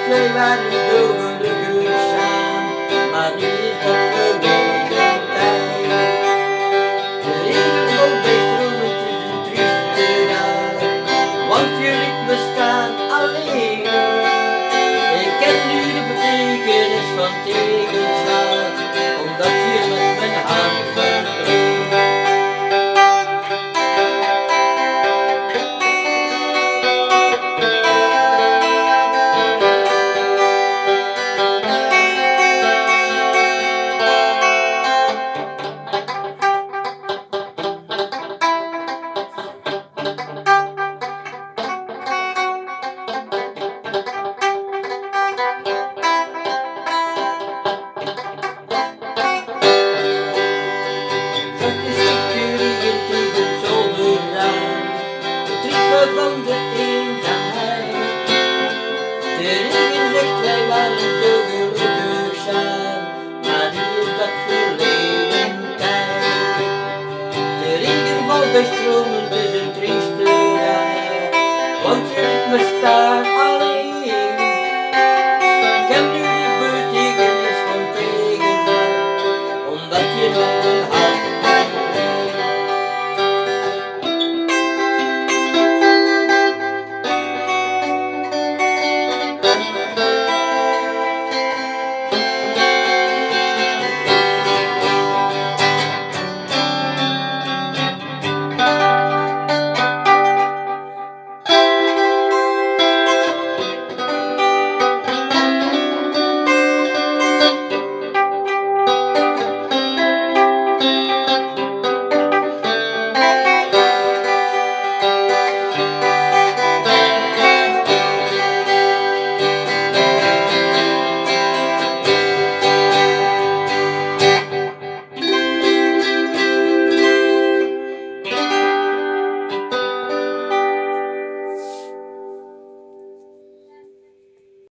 wij waren zo gelukkig samen, maar nu is dat verleden tijd. De regen valt bij stromen, het is een trieste dag, want je ritme staan alleen. Ik ken nu de betekenis van tegenslag, omdat je met mijn hand verdween. Van de eenzaamheid. De regen zegt wij waren zo gelukkig samen, maar nu is dat verleden tijd. De regen valt bij stromen, het is een trieste dag, want je ritme staat